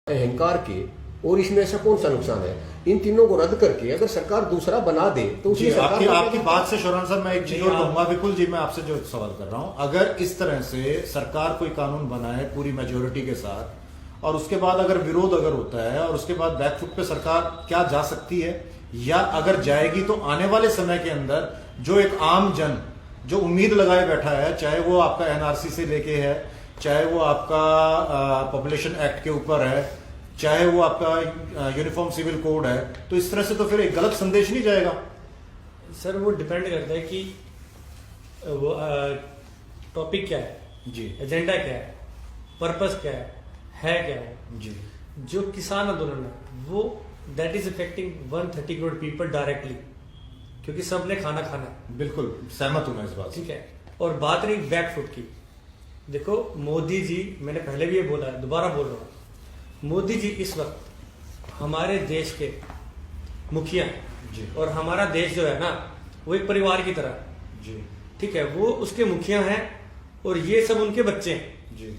अहंकार के, और इसमें ऐसा कौन सा नुकसान है? इन तीनों को रद्द करके अगर सरकार दूसरा बना दे तो जी, आपकी बात से शौरान साहब मैं एक चीज और कहूंगा। बिल्कुल जी, मैं आपसे जो सवाल कर रहा हूं, अगर इस तरह से सरकार कोई कानून बनाए पूरी मेजोरिटी के साथ और उसके बाद अगर विरोध अगर होता है और उसके बाद बैकफुट पे सरकार क्या जा सकती है, या अगर जाएगी तो आने वाले समय के अंदर जो एक आम जन जो उम्मीद लगाए बैठा है, चाहे वो आपका एनआरसी से लेके है, चाहे वो आपका पॉपुलेशन एक्ट के ऊपर है, चाहे वो आपका यूनिफॉर्म सिविल कोड है, तो इस तरह से तो फिर एक गलत संदेश नहीं जाएगा। सर वो डिपेंड करता है कि वो टॉपिक क्या है जी, एजेंडा क्या है, पर्पस क्या है क्या है जी। जो किसान आंदोलन है वो that is affecting 130 crore people directly, क्योंकि सबने खाना खाना है। बिल्कुल सहमत हूं मैं इस बात से। ठीक है, और बात रही बैकफुट की, देखो मोदी जी, मैंने पहले भी ये बोला है, दोबारा बोल रहा हूँ, मोदी जी इस वक्त हमारे देश के मुखिया हैं जी, और हमारा देश जो है ना वो एक परिवार की तरह है। जी, ठीक है, वो उसके मुखिया हैं और ये सब उनके बच्चे हैं। जी,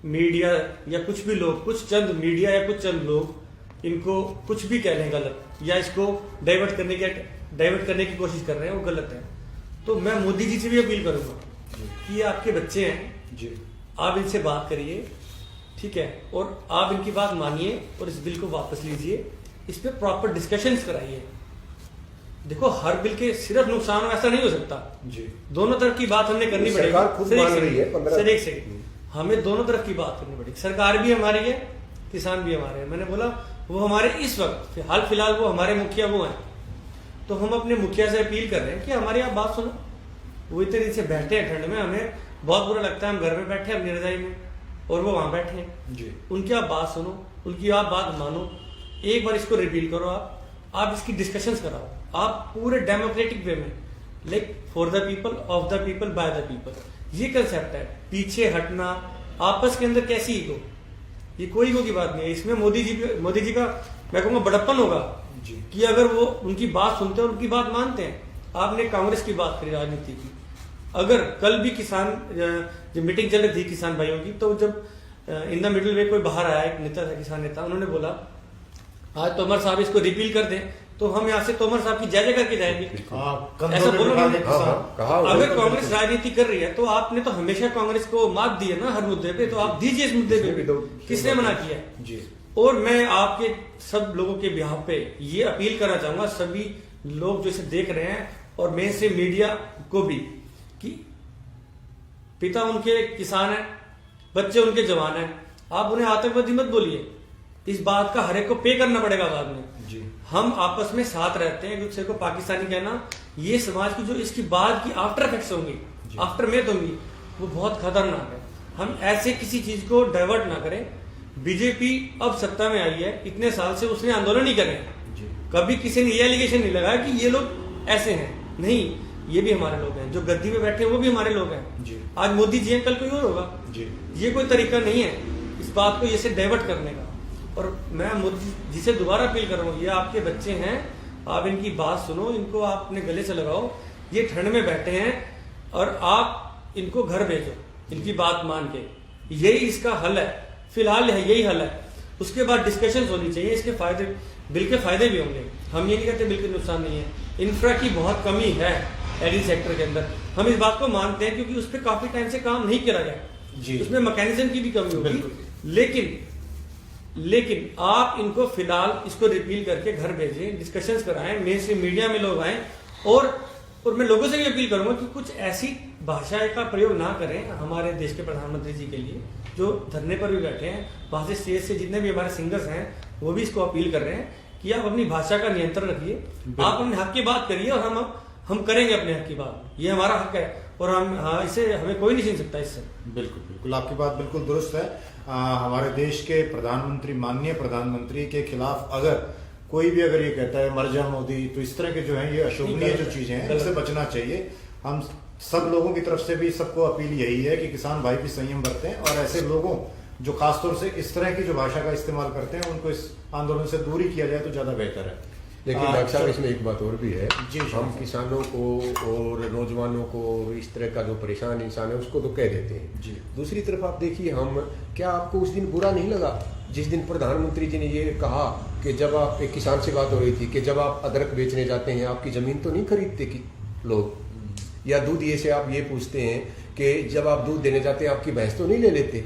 मीडिया या कुछ भी लोग, कुछ चंद मीडिया या कुछ चंद लोग इनको कुछ भी कह लें गलत, या इसको डाइवर्ट करने की कोशिश कर रहे हैं, वो गलत है। तो मैं मोदी जी से भी अपील करूंगा कि ये आपके बच्चे हैं जी, आप इनसे बात करिए, ठीक है, और आप इनकी बात मानिए और इस बिल को वापस लीजिए, इस पे प्रॉपर डिस्कशंस कराइए। देखो हर बिल के सिर्फ नुकसान हो ऐसा नहीं हो सकता जी, दोनों तरफ की बात हमने करनी पड़ेगी। सरकार खुद मान रही है 15 सर एक सेकंड, हमें दोनों तरफ की बात करनी पड़ेगी। सरकार भी हमारी है, किसान भी हमारे हैं। मैंने बोला वो हमारे इस वक्त हाल फिलहाल वो हमारे मुखिया वो हैं, तो हम अपने मुखिया से अपील कर रहे हैं कि हमारी आप बात सुनो। वो इतने दिन से बैठे हैं ठंड में, हमें बहुत बुरा लगता है, हम घर में बैठे हैं अपनी रजाई में और वो वहां बैठे हैं। जी, उनकी आप बात सुनो, उनकी आप बात मानो, एक बार इसको रिपील करो, आप इसकी डिस्कशंस कराओ, आप पूरे डेमोक्रेटिक वे में, like for the people, of the people, by the people, ये कंसेप्ट है। पीछे हटना, आपस के अंदर कैसी ईगो, ये कोई ईगो की बात नहीं है। इसमें मोदी जी का मैं कहूंगा बड़प्पन होगा जी, कि अगर वो उनकी बात सुनते हैं, उनकी बात मानते हैं। आपने कांग्रेस की बात करी राजनीति की, अगर कल भी किसान जब मीटिंग चल रही थी किसान भाइयों की, तो जब इन द मिडिल वे कोई बाहर आया, एक नेता था, किसान नेता, उन्होंने बोला आज तोमर साहब इसको रिपील कर दें तो हम यहाँ से तोमर साहब की जय करके जाएंगे। ऐसा बोलो उन्होंने। अगर कांग्रेस राजनीति कर रही है तो आपने तो हमेशा कांग्रेस को मात दी है ना हर मुद्दे पे, तो आप दीजिए इस मुद्दे पे भी। किसने मना किया जी। और मैं आपके सब लोगों के बिहाफ पे ये अपील करना चाहूंगा, सभी लोग जो इसे देख रहे हैं और मेन से मीडिया को भी, कि पिता उनके किसान है, बच्चे उनके जवान हैं, आप उन्हें आतंकवादी मत बोलिए। इस बात का हर एक को पे करना पड़ेगा बाद में जी। हम आपस में साथ रहते हैं, एक दूसरे को पाकिस्तानी कहना, ये समाज की जो इसकी बाद की आफ्टर इफेक्ट्स होंगी, आफ्टर मेथ होंगी, वो बहुत खतरनाक है। हम ऐसे किसी चीज को डाइवर्ट ना करें। बीजेपी अब सत्ता में आई है, इतने साल से उसने आंदोलन ही करे, कभी किसी ने ये एलिगेशन नहीं लगाया कि ये लोग ऐसे हैं, नहीं, ये भी हमारे लोग हैं, जो गद्दी में बैठे हैं वो भी हमारे लोग हैं जी। आज मोदी जी हैं, कल कोई और होगा जी। ये कोई तरीका नहीं है इस बात को ये से डाइवर्ट करने का। और मैं मोदी जी से दोबारा अपील कर रहा हूँ, ये आपके बच्चे हैं, आप इनकी बात सुनो, इनको आप अपने गले से लगाओ। ये ठंड में बैठे हैं और आप इनको घर भेजो इनकी बात मान के, यही इसका हल है, फिलहाल यही हल है। उसके बाद डिस्कशन होनी चाहिए, इसके फायदे, बिल के फायदे भी होंगे। हम ये नहीं कहते बिल के नुकसान नहीं है। इंफ्रा की बहुत कमी है एग्री सेक्टर के अंदर, हम इस बात को मानते हैं, क्योंकि उस पर काफी टाइम से काम नहीं किया गया, उसमें मैकेनिज्म की भी कमी होगी। लेकिन आप इनको फिलहाल इसको रिपील करके घर भेजें, डिस्कशंस कराएं, मेन स्ट्रीम मीडिया में लोग आए, और मैं लोगों से भी अपील करूंगा कि कुछ ऐसी भाषा का प्रयोग ना करें हमारे देश के प्रधानमंत्री जी के लिए, जो धरने पर भी बैठे हैं, वहां से स्टेज से जितने भी हमारे सिंगर्स हैं वो भी इसको अपील कर रहे हैं कि आप अपनी भाषा का नियंत्रण रखिए, आप अपने हक की बात करिए, और हम करेंगे अपने हक की बात, ये हमारा हक है, और हम इसे हमें कोई नहीं छीन सकता इससे। बिल्कुल बिल्कुल, आपकी बात बिल्कुल दुरुस्त है। हमारे देश के प्रधानमंत्री, माननीय प्रधानमंत्री के खिलाफ अगर कोई भी अगर ये कहता है मर जा मोदी, तो इस तरह के जो है ये अशोभनीय जो चीजें हैं इससे बचना चाहिए। हम सब लोगों की तरफ से भी सबको अपील यही है कि किसान भाई भी संयम बरतें, और ऐसे लोगों जो खासतौर से इस तरह की जो भाषा का इस्तेमाल करते हैं उनको इस आंदोलन से दूरी किया जाए तो ज्यादा बेहतर है। लेकिन डॉक्टर साहब इसमें एक बात और भी है, जी, हम किसानों को और नौजवानों को, इस तरह का जो परेशान इंसान है उसको तो कह देते हैं जी। दूसरी तरफ आप देखिए, हम क्या आपको उस दिन बुरा नहीं लगा जिस दिन प्रधानमंत्री जी ने ये कहा कि जब आप, एक किसान से बात हो रही थी कि जब आप अदरक बेचने जाते हैं आपकी ज़मीन तो नहीं खरीदते कि लोग, या दूध ये से आप ये पूछते हैं कि जब आप दूध देने जाते हैं आपकी भैंस तो नहीं ले लेते।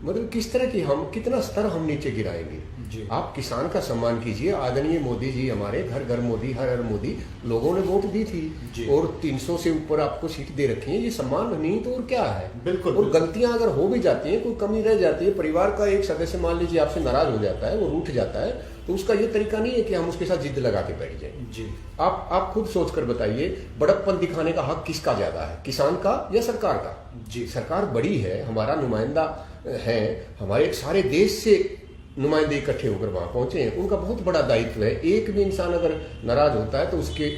मतलब किस तरह की, हम कितना स्तर हम नीचे गिराएंगे। आप किसान का सम्मान कीजिए। आदरणीय मोदी जी, हमारे घर घर मोदी, हर हर मोदी, लोगों ने वोट दी थी और 300 से ऊपर आपको सीट दे रखी है। ये सम्मान नहीं तो और क्या है। बिल्कुल। और गलतियां अगर हो भी जाती हैं, कोई कमी रह जाती है, परिवार का एक सदस्य मान लीजिए आपसे नाराज हो जाता है, वो रूठ जाता है, तो उसका ये तरीका नहीं है कि हम उसके साथ जिद लगा के बैठ जाएं। जी। आप खुद सोच कर बताइए, बड़प्पन दिखाने का हक किसका ज्यादा है, किसान का या सरकार का? जी। सरकार बड़ी है, हमारा नुमाइंदा है, हमारे सारे देश से नुमाइंदे इकट्ठे होकर वहां पहुंचे हैं, उनका बहुत बड़ा दायित्व है। एक भी इंसान अगर नाराज होता है तो उसके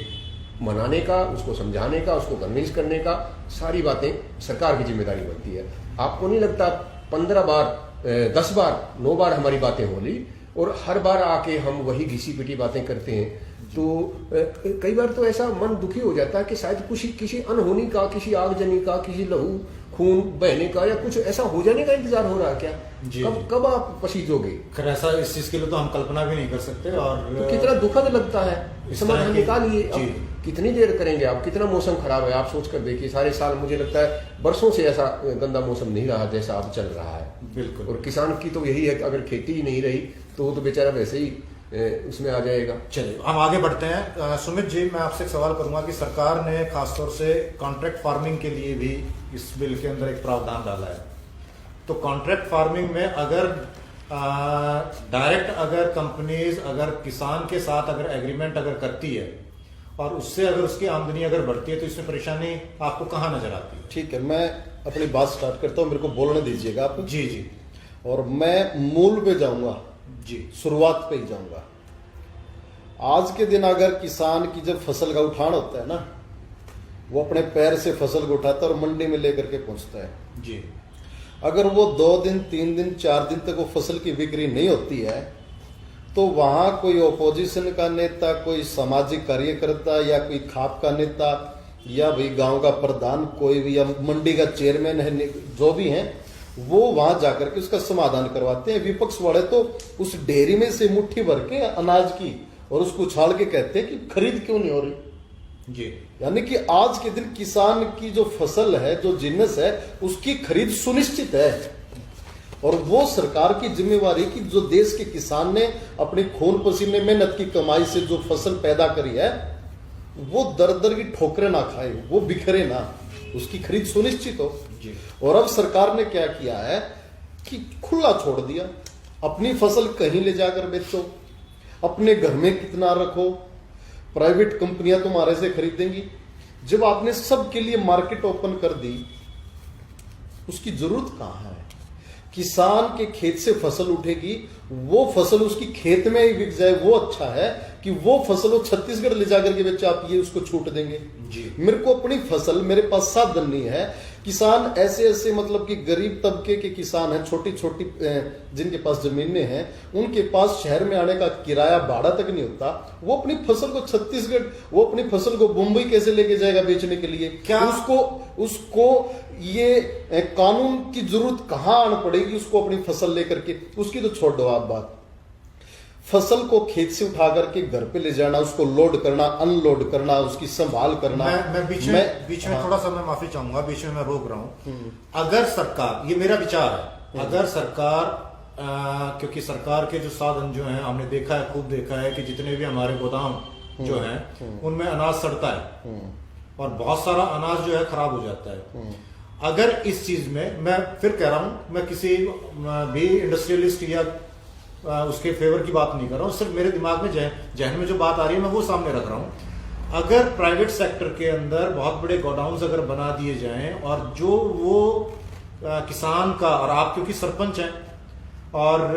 मनाने का, उसको समझाने का, उसको कन्विंस करने का, सारी बातें सरकार की जिम्मेदारी बनती है। आपको नहीं लगता 15 बार 10 बार 9 बार हमारी बातें हो ली और हर बार आके हम वही घिसी पिटी बातें करते हैं, तो कई बार तो ऐसा मन दुखी हो जाता है कि शायद किसी अनहोनी का, किसी आगजनी का, किसी लहू खून बहने का या कुछ ऐसा हो जाने का इंतजार हो रहा है क्या? कब आप पसीजोगे? खैर ऐसा, इस चीज के लिए तो हम कल्पना भी नहीं कर सकते। और तो कितना दुखद लगता है। समाधान निकालिए। अब कितनी देर करेंगे आप? कितना मौसम खराब है आप सोच कर देखिए। सारे साल मुझे लगता है बरसों से ऐसा गंदा मौसम नहीं रहा जैसा अब चल रहा है। बिल्कुल। और किसान की तो यही है कि अगर खेती ही नहीं रही तो वो तो बेचारा वैसे ही उसमें आ जाएगा। चलिए हम आगे बढ़ते हैं। सुमित जी, मैं आपसे एक सवाल करूंगा कि सरकार ने खासतौर से कॉन्ट्रैक्ट फार्मिंग के लिए भी इस बिल के अंदर एक प्रावधान डाला है। तो कॉन्ट्रैक्ट फार्मिंग में अगर डायरेक्ट अगर कंपनीज अगर किसान के साथ अगर एग्रीमेंट अगर करती है और उससे अगर उसकी आमदनी अगर बढ़ती है तो इसमें परेशानी आपको कहाँ नजर आती है? ठीक है, मैं अपनी बात स्टार्ट करता हूँ, मेरे को बोलने दीजिएगा आप। जी जी। और मैं मूल पे जाऊंगा जी, शुरुआत पे ही जाऊंगा। आज के दिन अगर किसान की जब फसल का उठान होता है ना, वो अपने पैर से फसल को उठाता है और मंडी में लेकर के पहुंचता है जी। अगर वो 2 दिन 3 दिन 4 दिन तक वो फसल की बिक्री नहीं होती है तो वहां कोई ओपोजिशन का नेता, कोई सामाजिक कार्यकर्ता या कोई खाप का नेता या भाई गांव का प्रधान, कोई भी या मंडी का चेयरमैन है, जो भी है, वो वहां जाकर के उसका समाधान करवाते हैं। विपक्ष वाले तो उस डेयरी में से मुट्ठी भर के अनाज की और उसको उछाल के कहते हैं कि खरीद क्यों नहीं हो रही। जी। यानी कि आज के दिन किसान की जो फसल है, जो जिन्नस है, उसकी खरीद सुनिश्चित है और वो सरकार की जिम्मेवारी की जो देश के किसान ने अपनी खून पसीने मेहनत की कमाई से जो फसल पैदा करी है, वो दर दर की ठोकरें ना खाए, वो बिखरे ना, उसकी खरीद सुनिश्चित हो। जी। और अब सरकार ने क्या किया है कि खुला छोड़ दिया, अपनी फसल कहीं ले जाकर बेचो, अपने घर में कितना रखो, प्राइवेट कंपनियां तुम्हारे से खरीदेंगी। जब आपने सबके लिए मार्केट ओपन कर दी, उसकी जरूरत कहां है? किसान के खेत से फसल उठेगी, वो फसल उसकी खेत में ही बिक जाए, वो अच्छा है कि वो फसल वो छत्तीसगढ़ ले जाकर के बेचे, आप ये उसको छूट देंगे? जी। मेरे को अपनी फसल, मेरे पास साधन नहीं है। किसान ऐसे ऐसे मतलब कि गरीब तबके के किसान हैं, छोटी छोटी जिनके पास जमीनें हैं, उनके पास शहर में आने का किराया भाड़ा तक नहीं होता। वो अपनी फसल को छत्तीसगढ़, वो अपनी फसल को मुंबई कैसे लेके जाएगा बेचने के लिए? क्या उसको ये कानून की जरूरत कहां आन पड़ेगी उसको अपनी फसल लेकर के? उसकी तो छोड़ दो आप बात। फसल को खेत से उठा करके घर पे ले जाना, उसको लोड करना, अनलोड करना, उसकी संभाल करना। मैं बीच में थोड़ा सा मैं माफी चाहूंगा, बीच में मैं रोक रहा हूं। अगर सरकार, ये मेरा विचार है, अगर सरकार क्योंकि सरकार के जो साधन जो हैं हमने देखा है, खूब देखा है कि जितने भी हमारे गोदाम जो हैं उनमें अनाज सड़ता है और बहुत सारा अनाज जो है खराब हो जाता है। अगर इस चीज में, मैं फिर कह रहा हूं, मैं किसी भी इंडस्ट्रियलिस्ट या उसके फेवर की बात नहीं कर रहा हूं, सिर्फ मेरे दिमाग में जहन में जो बात आ रही है मैं वो सामने रख रहा हूं। अगर प्राइवेट सेक्टर के अंदर बहुत बड़े गोडाउन्स अगर बना दिए जाएं और जो वो किसान का, और आप क्योंकि सरपंच हैं और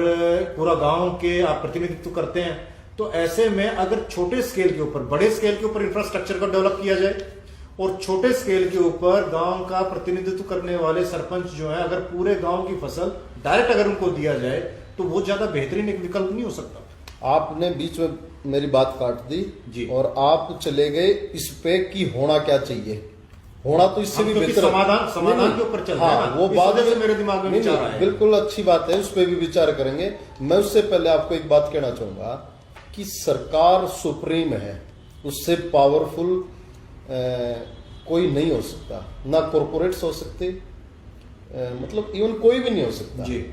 पूरा गांव के आप प्रतिनिधित्व करते हैं, तो ऐसे में अगर छोटे स्केल के ऊपर, बड़े स्केल के ऊपर इंफ्रास्ट्रक्चर को डेवलप किया जाए और छोटे स्केल के ऊपर गांव का प्रतिनिधित्व करने वाले सरपंच जो है, अगर पूरे गांव की फसल डायरेक्ट अगर उनको दिया जाए तो वो ज्यादा बेहतरीन एक विकल्प नहीं हो सकता? आपने बीच में मेरी बात काट दी जी। और आप चले गए इस पे कि होना क्या चाहिए। होना तो इससे भी क्योंकि बेहतर समाधान के ऊपर चल रहा है हाँ, ना, वो इस बाद वजह से में मेरे दिमाग में नहीं, विचार नहीं, आया। बिल्कुल अच्छी बात है, उस पर भी विचार करेंगे। मैं उससे पहले आपको एक बात कहना चाहूंगा कि सरकार सुप्रीम है, उससे पावरफुल कोई नहीं हो सकता, ना कॉरपोरेट्स हो सकते, मतलब इवन कोई भी नहीं हो सकता जी।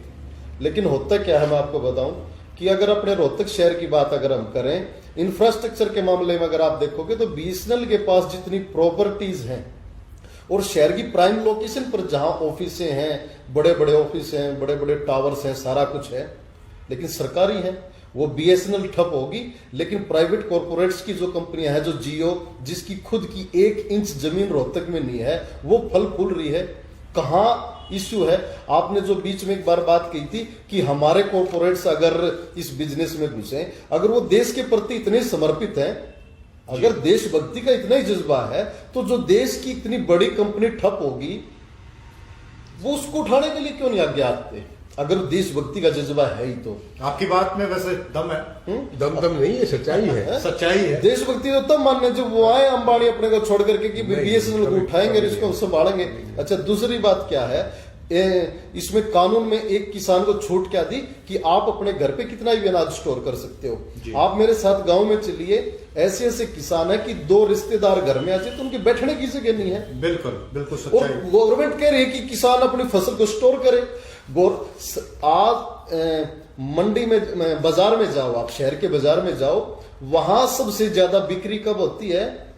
लेकिन होता क्या है मैं आपको बताऊं कि अगर अपने रोहतक शहर की बात अगर हम करें, इंफ्रास्ट्रक्चर के मामले में अगर आप देखोगे तो बीएसएनएल के पास जितनी प्रॉपर्टीज हैं और शहर की प्राइम लोकेशन पर जहां ऑफिसें हैं, बड़े बड़े ऑफिस हैं, बड़े बड़े टावर्स हैं, सारा कुछ है, लेकिन सरकारी है, वो बीएसएनएल ठप होगी। लेकिन प्राइवेट कॉरपोरेट्स की जो कंपनियां हैं, जो जियो, जिसकी खुद की 1 इंच जमीन रोहतक में नहीं है, वो फल फूल रही है। कहाँ इश्यू है? आपने जो बीच में एक बार बात की थी कि हमारे कॉरपोरेट्स अगर इस बिजनेस में घुसे, अगर वो देश के प्रति इतने समर्पित हैं, अगर देशभक्ति का इतना ही जज्बा है, तो जो देश की इतनी बड़ी कंपनी ठप होगी वो उसको उठाने के लिए क्यों नहीं आगे आते? अगर देशभक्ति का जज्बा है ही तो। आपकी बात में वैसे दम है, दम नहीं है, सच्चाई है। सच्चाई है। देशभक्ति तो तब मानने जब वो आए अंबानी अपने को छोड़ करके कि बीएसएनएल को उठाएंगे और इसको संभालेंगे। अच्छा, दूसरी बात क्या है, इसमें कानून में एक किसान को छूट क्या दी कि आप अपने घर पे कितना भी अनाज स्टोर कर सकते हो। आप मेरे साथ गांव में चलिए, ऐसे ऐसे किसान है कि 2 रिश्तेदार घर में आ जाए तो उनके बैठने की जगह नहीं है। बिल्कुल बिल्कुल और सच्चाई। गवर्नमेंट कह रही है कि किसान अपनी फसल को स्टोर करे। आज मंडी में, बाजार में जाओ, आप शहर के बाजार में जाओ, वहां सबसे ज्यादा बिक्री कब होती है?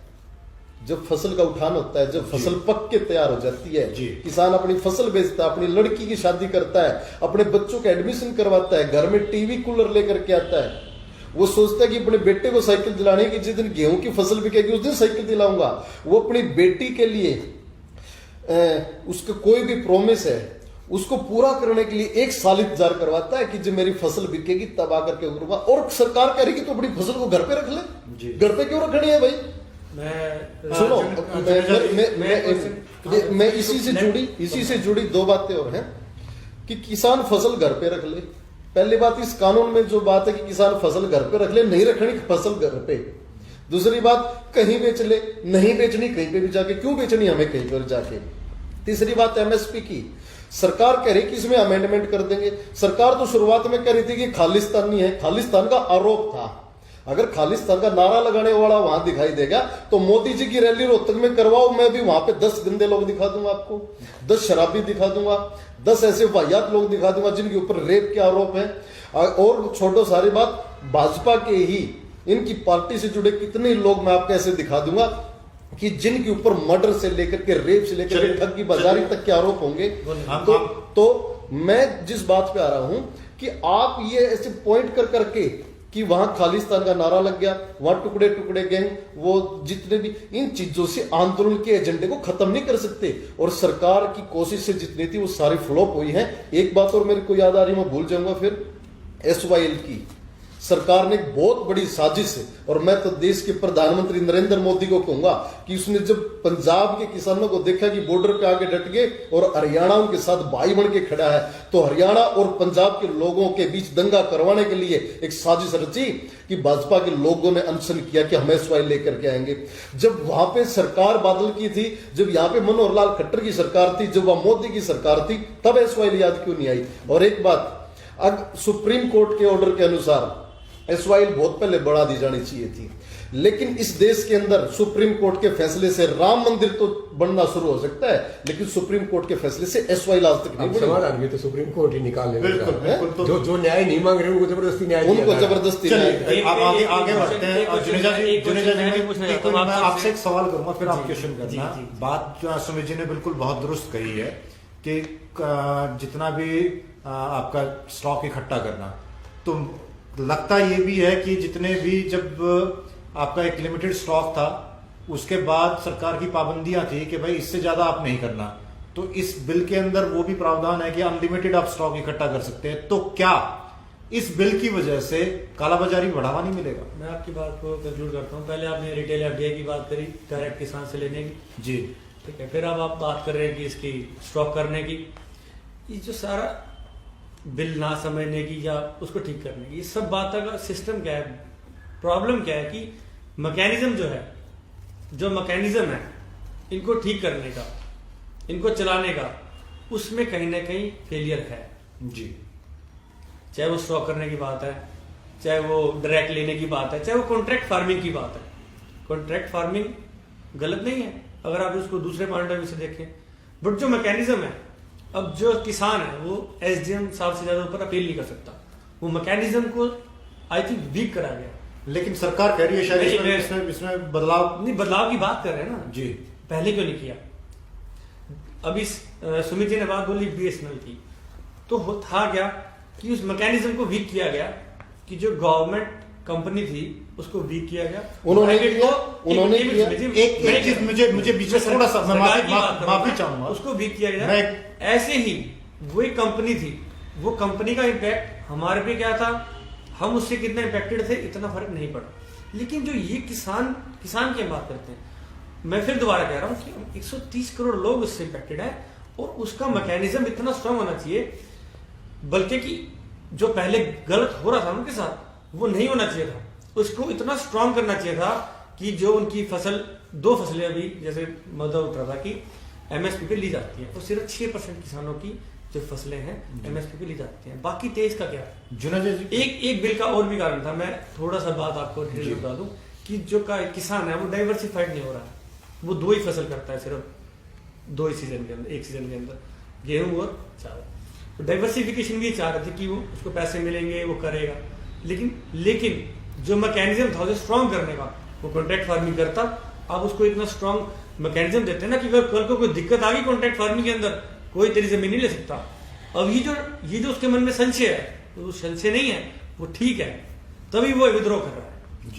जब फसल का उठान होता है, जब फसल पक के तैयार हो जाती है। किसान अपनी फसल बेचता है, अपनी लड़की की शादी करता है, अपने बच्चों का एडमिशन करवाता है, घर में टीवी कूलर लेकर के आता है। वो सोचता है कि अपने बेटे को साइकिल दिलाने की, जिस दिन गेहूं की फसल बिकेगी उस दिन साइकिल दिलाऊंगा। वो अपनी बेटी के लिए उसका कोई भी प्रॉमिस है उसको पूरा करने के लिए 1 साल इंतजार करवाता है कि जब मेरी फसल बिकेगी तब आकर के करूंगा। और सरकार कह रही कि तो अपनी फसल को घर पे रख ले। घर पे क्यों रखनी है भाई? सुनो, मैं इसी से जुड़ी 2 बातें और हैं कि किसान फसल घर पे रख ले। पहली बात, इस कानून में जो बात है कि किसान फसल घर पे रख ले, नहीं रखनी फसल घर पे। दूसरी बात, कहीं बेच ले, नहीं बेचनी कहीं पे भी जाके, क्यों बेचनी हमें कहीं पर जाके। तीसरी बात, एमएसपी की सरकार कह रही कि इसमें अमेंडमेंट कर देंगे। सरकार तो शुरुआत में कह रही थी कि खालिस्तानी है, खालिस्तान का आरोप था। अगर खालिस्तान का नारा लगाने वाला वहां दिखाई देगा तो मोदी जी की रैली रोहतक में करवाओ, मैं भी वहां पे 10 गंदे लोग दिखा दूंगा आपको, 10 शराबी दिखा दूंगा, 10 ऐसे वाहियात लोग दिखा दूंगा जिनके ऊपर रेप के आरोप है। और छोड़ो सारी बात, भाजपा के ही इनकी पार्टी से जुड़े कितने लोग मैं आपको ऐसे दिखा दूंगा कि जिनके ऊपर मर्डर से लेकर के रेप से लेकर के ठगी बाजारी तक के आरोप होंगे। तो मैं जिस बात पे आ रहा हूं कि आप ये ऐसे पॉइंट कर करके कि वहां खालिस्तान का नारा लग गया, वहां टुकड़े टुकड़े गैंग, वो जितने भी इन चीजों से आंदोलन के एजेंडे को खत्म नहीं कर सकते। और सरकार की कोशिश से जितनी थी वो सारी फ्लॉप हुई है। एक बात और मेरे को याद आ रही, मैं भूल जाऊंगा फिर, SYL की सरकार ने एक बहुत बड़ी साजिश है। और मैं तो देश के प्रधानमंत्री नरेंद्र मोदी को कहूंगा कि उसने जब पंजाब के किसानों को देखा कि बॉर्डर पे आके डट गए और हरियाणा उनके साथ भाई बन के खड़ा है, तो हरियाणा और पंजाब के लोगों के बीच दंगा करवाने के लिए एक साजिश रची कि भाजपा के लोगों ने अनशन किया कि हम SYL लेकर के आएंगे। जब वहां पे सरकार बादल की थी, जब यहाँ पे मनोहर लाल खट्टर की सरकार थी, जब वहां मोदी की सरकार थी, तब SYL याद क्यों नहीं आई? और एक बात, अब सुप्रीम कोर्ट के ऑर्डर के अनुसार SYL बहुत पहले बढ़ा दी जानी चाहिए थी, लेकिन इस देश के अंदर सुप्रीम कोर्ट के फैसले से राम मंदिर तो बनना शुरू हो सकता है, लेकिन सुप्रीम कोर्ट के फैसले से SYL आज तक नहीं समाधान भी तो सुप्रीम कोर्ट ही निकाल बिल्कुल। जो न्याय नहीं मांग रहे उनको जबरदस्ती न्याय दिया उनको जा रहा है। जबरदस्ती चलिए आगे बढ़ते हैं। और जुनेजा एक मैं आपसे एक सवाल करूंगा, फिर आप क्वेश्चन करना। बात जो सुमित जी ने बिल्कुल बहुत दुरुस्त कही है कि जितना भी आपका स्टॉक इकट्ठा करना, तो लगता ये भी है कि जितने भी, जब आपका एक लिमिटेड स्टॉक था उसके बाद सरकार की पाबंदियां थी कि भाई इससे ज्यादा आप नहीं करना, तो इस बिल के अंदर वो भी प्रावधान है कि अनलिमिटेड आप स्टॉक इकट्ठा कर सकते हैं। तो क्या इस बिल की वजह से कालाबाजारी बढ़ावा नहीं मिलेगा? मैं आपकी बात को कंक्लूड करता हूँ। पहले आपने रिटेल FDI की बात करी, डायरेक्ट किसान से लेने की, जी ठीक है। फिर अब आप बात कर रहे हैं कि इसकी स्टॉक करने की। ये जो सारा बिल ना समझने की या उसको ठीक करने की, ये सब बात का सिस्टम क्या है, प्रॉब्लम क्या है कि मैकेनिज्म जो है इनको ठीक करने का, इनको चलाने का, उसमें कहीं ना कहीं फेलियर है जी। चाहे वो स्टॉक करने की बात है, चाहे वो डायरेक्ट लेने की बात है, चाहे वो कॉन्ट्रैक्ट फार्मिंग की बात है। कॉन्ट्रैक्ट फार्मिंग गलत नहीं है अगर आप उसको दूसरे पॉइंट ऑफ व्यू से देखें, बट जो मैकेनिज्म है, अब जो किसान है वो एसडीएम साहब से ज्यादा ऊपर अपील नहीं कर सकता, वो मैकेनिज्म को आई थिंक वीक करा गया। लेकिन सरकार कह रही है शायद नहीं, इसमें बदलाव। नहीं, बदलाव की बात कर रहे हैं ना जी। पहले क्यों नहीं किया? अभी सुमित जी ने बात बोली बीएसएनएल की, तो था क्या कि उस मैकेनिज्म को वीक किया गया कि जो गवर्नमेंट कंपनी थी उसको वीक किया गया। उन्होंने Private किया, को- उन्होंने एक किया। एक चीज मुझे बीच में थोड़ा सा मैं सरकार की बात करूं, माफी चाहूंगा। उसको वीक किया गया। मैं ऐसे ही वो एक कंपनी थी, वो कंपनी का इम्पैक्ट हमारे पे क्या था, हम उससे कितना इम्पैक्टेड थे इतना फर्क नहीं पड़ा। लेकिन जो ये किसान की हम बात करते हैं, मैं फिर दोबारा कह रहा हूं कि 130 करोड़ लोग उससे इम्पैक्टेड है और उसका मैकेनिज्म इतना स्ट्रांग होना चाहिए, बल्कि कि जो पहले गलत हो रहा था उनके साथ वो नहीं होना चाहिए था, उसको इतना स्ट्रांग करना चाहिए था कि जो उनकी फसल, 2 फसलें अभी जैसे मुद्दा उठ रहा था कि एमएसपी पे ली जाती है, तो सिर्फ 6% किसानों की जो फसलें हैं एमएसपी पे ली जाती हैं, बाकी 23 का क्या? जुनेद जी, एक बिल का और भी कारण था, मैं थोड़ा सा बात आपको डिटेल बता दूं कि जो किसान है वो डाइवर्सिफाइड नहीं हो रहा है, वो 2 ही फसल करता है सिर्फ 2 ही सीजन के अंदर, एक सीजन के अंदर गेहूं और चावल। तो डाइवर्सिफिकेशन भी चाह रहे थे कि वो उसको पैसे मिलेंगे, वो करेगा, लेकिन जो मैकेनिज्म था उसे स्ट्रांग करने का, वो कॉन्ट्रैक्ट फार्मिंग करता। अब उसको इतना स्ट्रांग मैकेनिज्म देते हैं ना कि अगर कल को कोई दिक्कत आ गई कॉन्ट्रैक्ट फार्मिंग के अंदर, कोई तेरी जमीन नहीं ले सकता। अब ये जो उसके मन में संशय है, तो संशय नहीं है, वो ठीक है, तभी वो विद्रोह कर रहा है,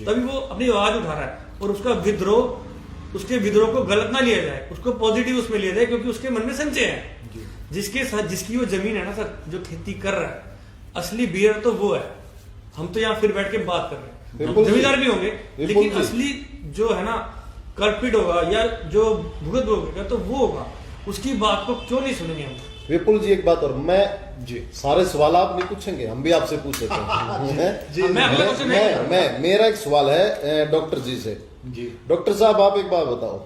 तभी वो अपनी आवाज उठा रहा है। और उसका विद्रोह, उसके विद्रोह को गलत ना लिया जाए, उसको पॉजिटिव उसमें लिया जाए, क्योंकि उसके मन में संशय है। जिसके साथ जिसकी वो जमीन है ना सर, जो खेती कर रहा है, असली बियर तो वो है। हम तो यहाँ फिर बैठ के बात कर रहे हैं, हम जमींदार भी होंगे, लेकिन असली जो है ना कल्पिट होगा या जो भुगत होगा तो वो होगा, उसकी बात को क्यों नहीं सुनेंगे हम? विपुल जी एक बात और, मैं जी सारे सवाल आप नहीं पूछेंगे, हम भी आपसे पूछ लेते हैं। मैं मेरा एक सवाल है डॉक्टर जी से। जी डॉक्टर साहब, आप एक बात बताओ,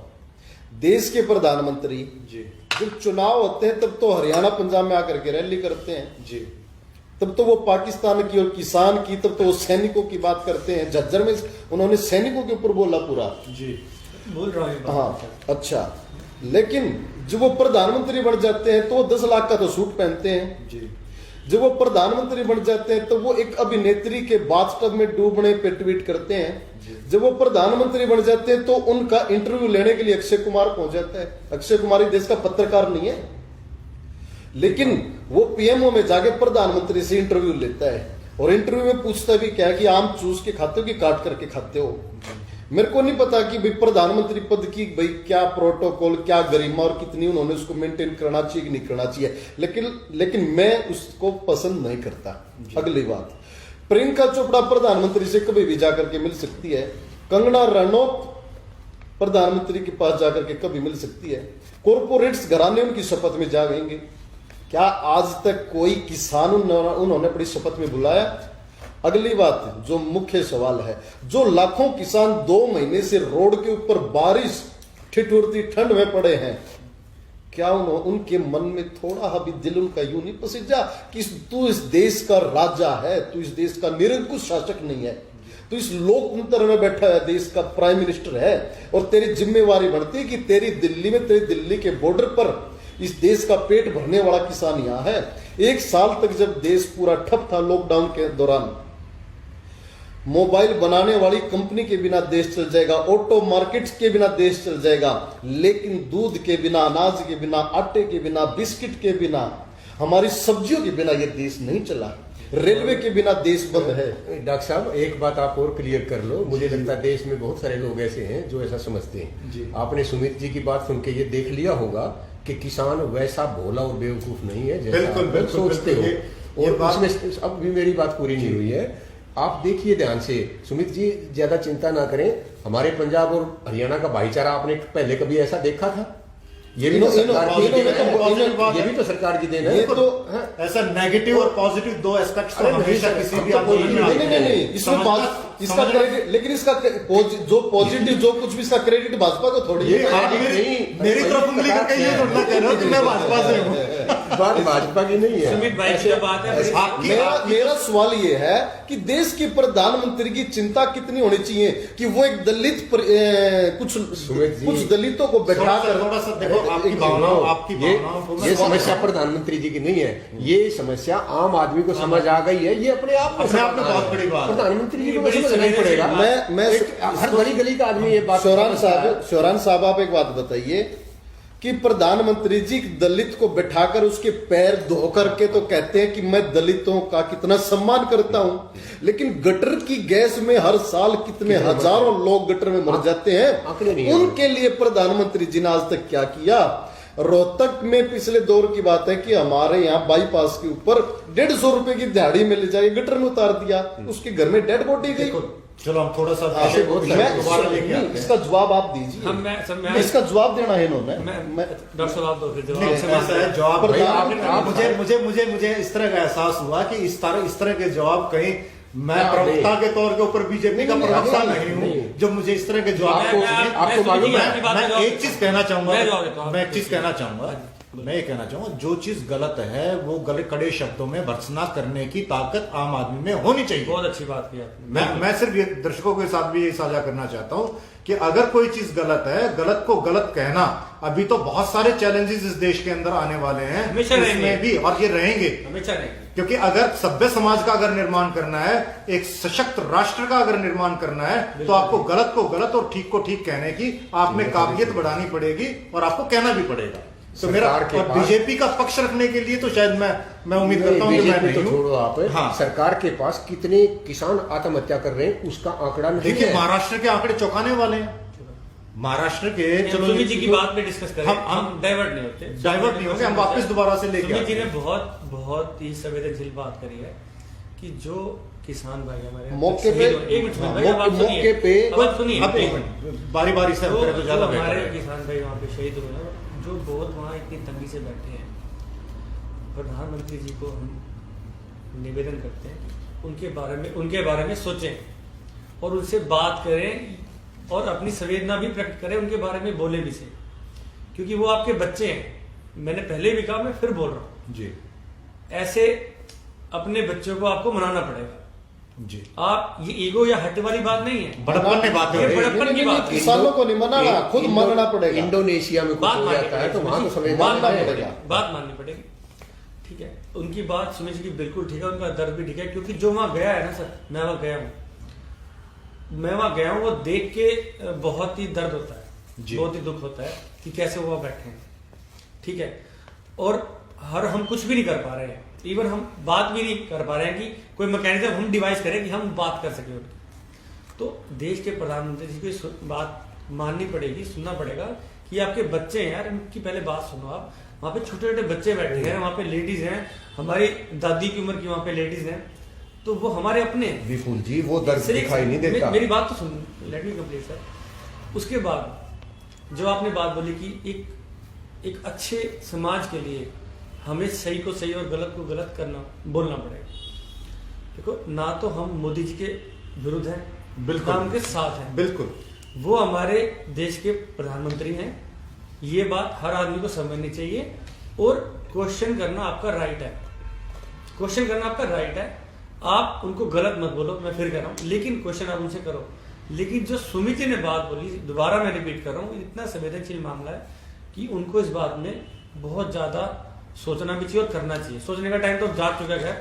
देश के प्रधानमंत्री जी जब चुनाव होते हैं तब तो हरियाणा पंजाब में आकर के रैली करते हैं जी, तब तो वो पाकिस्तान की और किसान की, तब तो वो सैनिकों की बात करते हैं। झज्जर में उन्होंने सैनिकों के ऊपर बोला पूरा। जी बोल रहा हूँ। हाँ, अच्छा, लेकिन जब वो प्रधानमंत्री बन जाते हैं तो वो 10 लाख का तो सूट पहनते हैं। जी, जब वो प्रधानमंत्री बन जाते हैं तो वो एक अभिनेत्री के बाथटब में डूबने पे ट्वीट करते हैं। जब वो प्रधानमंत्री बन जाते हैं तो उनका इंटरव्यू लेने के लिए अक्षय कुमार पहुंच जाता है। अक्षय कुमार ही देश का पत्रकार नहीं है, लेकिन वो पीएमओ में जाके प्रधानमंत्री से इंटरव्यू लेता है और इंटरव्यू में पूछता भी क्या है कि आम चूस के खाते हो कि काट करके खाते हो। मेरे को नहीं पता कि भाई प्रधानमंत्री पद की भाई क्या प्रोटोकॉल, क्या गरिमा और कितनी उन्होंने उसको मेंटेन करना चाहिए कि नहीं करना चाहिए, लेकिन मैं उसको पसंद नहीं करता। अगली बात, प्रियंका चोपड़ा प्रधानमंत्री से कभी भी जाकर के मिल सकती है, कंगना रनौत प्रधानमंत्री के पास जाकर के कभी मिल सकती है, कॉर्पोरेट्स घराने उनकी शपथ में जाएंगे। क्या आज तक कोई किसान उन्होंने अपनी शपथ में बुलाया? अगली बात, जो मुख्य सवाल है, जो लाखों किसान 2 महीने से रोड के ऊपर बारिश ठिठुरती ठंड में पड़े हैं, क्या उनके मन में थोड़ा भी दिल उनका यूं नहीं पसीजा कि तू इस देश का राजा है, तू इस देश का निरंकुश शासक नहीं है, तू इस लोकतंत्र में बैठा है, देश का प्राइम मिनिस्टर है, और तेरी जिम्मेवारी बनती है कि तेरी दिल्ली के बॉर्डर पर इस देश का पेट भरने वाला किसान यहां है। 1 साल तक जब देश पूरा ठप था लॉकडाउन के दौरान, मोबाइल बनाने वाली कंपनी के बिना देश चल जाएगा, ऑटो मार्केट्स के बिना देश चल जाएगा, लेकिन दूध के बिना, अनाज के बिना, आटे के बिना, बिस्किट के बिना, हमारी सब्जियों के बिना यह देश नहीं चला। रेलवे के बिना देश बंद है। डॉक्टर साहब, एक बात आप और क्लियर कर लो। मुझे लगता है देश में बहुत सारे लोग ऐसे हैं जो ऐसा समझते हैं। आपने सुमित जी की बात सुन के ये देख लिया होगा कि किसान वैसा भोला और बेवकूफ नहीं है जैसा आप सोचते हो। और उसमें अब भी मेरी बात पूरी नहीं हुई है। आप देखिए ध्यान से, सुमित जी ज्यादा चिंता ना करें। हमारे पंजाब और हरियाणा का भाईचारा आपने पहले कभी ऐसा देखा था? ये भी तो सरकार की इन्होंने देन है। positive बात ये है। भी तो सरकार की देन है। ये तो ऐसा नेगेटिव और पॉजिटिव दो एस्पेक्ट्स तो अरे नहीं हमेशा सर, किसी हम भी तो आंदोलन positive में आते नहीं हैं। नहीं नहीं इसमें इसका क्रेडिट, लेकिन इसका जो पॉजिटिव जो कुछ भी इसका क्रेडिट भाजपा को थोड़ी ये है। आप मेरी तरफ उंगली करके ये थोड़ा कह रहे हो कि मैं भाजपा से हूँ। बात भाजपा की नहीं है। सुमित भाई की जो बात है आपकी मेरा सवाल ये है कि देश के प्रधानमंत्री की चिंता कितनी होनी चाहिए कि वो एक दलित सुमित जी, कुछ दलितों को बैठा कर थोड़ा सा देखो आपकी भावनाओं आपकी भावनाओं को ये मैं समस्या प्रधानमंत्री जी की नहीं है, ये समस्या आम आदमी को समझ आ गई है। ये अपने आप अपने आप में बहुत बड़ी बात है। प्रधानमंत्री जी को बड़ी समझना ही पड़ेगा। मैं हर गली गली का आदमी ये बात शौरान साहब आप एक बात बताइए कि प्रधानमंत्री जी दलित को बैठाकर उसके पैर धो करके तो कहते हैं कि मैं दलितों का कितना सम्मान करता हूं, लेकिन गटर की गैस में हर साल कितने हजारों लोग गटर में मर जाते आंकड़े नहीं हैं। है। उनके लिए प्रधानमंत्री जी ने आज तक क्या किया? रोहतक में पिछले दौर की बात है कि हमारे यहाँ बाईपास के ऊपर 150 रुपए की दिहाड़ी में ले जाके गटर में उतार दिया, उसके घर में डेड बॉडी गई। चलो हम थोड़ा सा ऐसे बहुत सारे दोबारा लेके आते हैं। इसका जवाब आप दीजिए। हम मैं इसका जवाब देना है इन्होंने। मैं डॉक्टर साहब आप दो फिर नहीं, जवाब ऐसा है जवाब भाई, आप मुझे इस तरह का एहसास हुआ कि इस तरह के जवाब कहीं मैं प्रवक्ता के तौर के ऊपर बीजेपी का प्रवक्ता नहीं हूँ जो मुझे इस तरह के जवाब आपको मालूम है, मैं एक चीज कहना मैं मैं एक चीज कहना चाहूंगा मैं ये कहना चाहूंगा जो चीज गलत है वो गले कड़े शब्दों में भर्त्सना करने की ताकत आम आदमी में होनी चाहिए। बहुत अच्छी बात की आपने। मैं सिर्फ ये दर्शकों के साथ भी ये साझा करना चाहता हूं कि अगर कोई चीज गलत है, गलत को गलत कहना, अभी तो बहुत सारे चैलेंजेस इस देश के अंदर आने वाले हैं हमेशा रहेंगे। भी, और ये रहेंगे हमेशा नहीं क्योंकि अगर सभ्य समाज का अगर निर्माण करना है, एक सशक्त राष्ट्र का अगर निर्माण करना है, तो आपको गलत को गलत और ठीक को ठीक कहने की आप में काबिलियत बढ़ानी पड़ेगी और आपको कहना भी पड़ेगा। तो मेरा और बीजेपी का पक्ष रखने के लिए तो शायद मैं उम्मीद करता हूं कि मैं नहीं तो हूं। छोड़ो आप। हाँ। सरकार के पास कितने किसान आत्महत्या कर रहे हैं उसका आंकड़ा नहीं देखिए है। महाराष्ट्र के आंकड़े चौंकाने वाले हैं। महाराष्ट्र के चलो सुमित जी की बात पे डिस्कस करें। हम डाइवर्ट नहीं होते, डाइवर्ट नहीं होंगे, हम वापस दोबारा से लेके सुमित जी आते ने हैं। बहुत ही संवेदनशील बात करी है कि जो किसान भाई हमारे मौके पे- एक मिनट सुमित भाई, अब आप सुनिए। मौके पे अब आप सुनिए अब एक मिनट बारी बारी से हम करें तो ज्यादा बेहतर हमारे है। किसान भाई वहाँ पे शहीद हुए हैं, जो बहुत वहाँ इतनी तंगी से बैठे हैं, प्रधानमंत्री जी को हम निवेदन करते हैं कि उनके बारे में सोचें और उनसे बात करें और अपनी संवेदना भी प्रकट करें, उनके बारे में बोले भी से, क्योंकि वो आपके बच्चे हैं। मैंने पहले भी कहा, मैं फिर बोल रहा हूँ, जी ऐसे अपने बच्चों को आपको मनाना पड़ेगा। जी आप ये ईगो या हट वाली बात नहीं है, बड़प्पन ने बात ये करी। बड़प्पन की बात है। किसानों को नहीं मनाना, खुद मानना पड़ेगा। इंडोनेशिया में कुछ बात हो माननी जाता है तो पड़ेगी, वहां तो संवेदना बात माननी है। पड़ेगी, बात माननी पड़ेगी। ठीक है, उनकी बात सुमित जी की बिल्कुल ठीक है, उनका दर्द भी ठीक है, क्योंकि जो वहां गया है ना सर, मैं वहां गया हूँ, वो देख के बहुत ही दर्द होता है, बहुत ही दुख होता है कि कैसे वो बैठे हैं। ठीक है, और हम कुछ भी नहीं कर पा रहे हैं, इवन हम बात भी नहीं कर पा रहे हैं कि कोई मैकेनिज्म हम डिवाइस करें कि हम बात कर सकें उनकी। तो देश के प्रधानमंत्री जी की बात माननी पड़ेगी, सुनना पड़ेगा कि आपके बच्चे हैं यार, इनकी पहले बात सुनो। आप वहाँ पे छोटे छोटे बच्चे बैठे हैं, वहाँ पे लेडीज हैं, हमारी दादी की उम्र की वहाँ पे लेडीज हैं, तो वो हमारे अपने हैं। विपुल जी वो दर्द दिखाई नहीं देता। मेरी बात तो सुन, लेट मी कंप्लीट सर। उसके बाद जो आपने बात बोली कि एक अच्छे समाज के लिए हमें सही को सही और गलत को गलत बोलना पड़ेगा। देखो, ना तो हम मोदी जी के विरुद्ध हैं, बिल्कुल, ना उनके साथ हैं, बिल्कुल। वो हमारे देश के प्रधानमंत्री हैं, ये बात हर आदमी को समझनी चाहिए। और क्वेश्चन करना आपका राइट है, क्वेश्चन करना आपका राइट है। आप उनको गलत मत बोलो, मैं फिर कह रहा हूँ, लेकिन क्वेश्चन आप उनसे करो। लेकिन जो सुमित जी ने बात बोली, दोबारा मैं रिपीट कर रहा हूँ, इतना संवेदनशील मामला है कि उनको इस बात में बहुत ज्यादा सोचना भी चाहिए और करना चाहिए। सोचने का टाइम तो जा चुका है,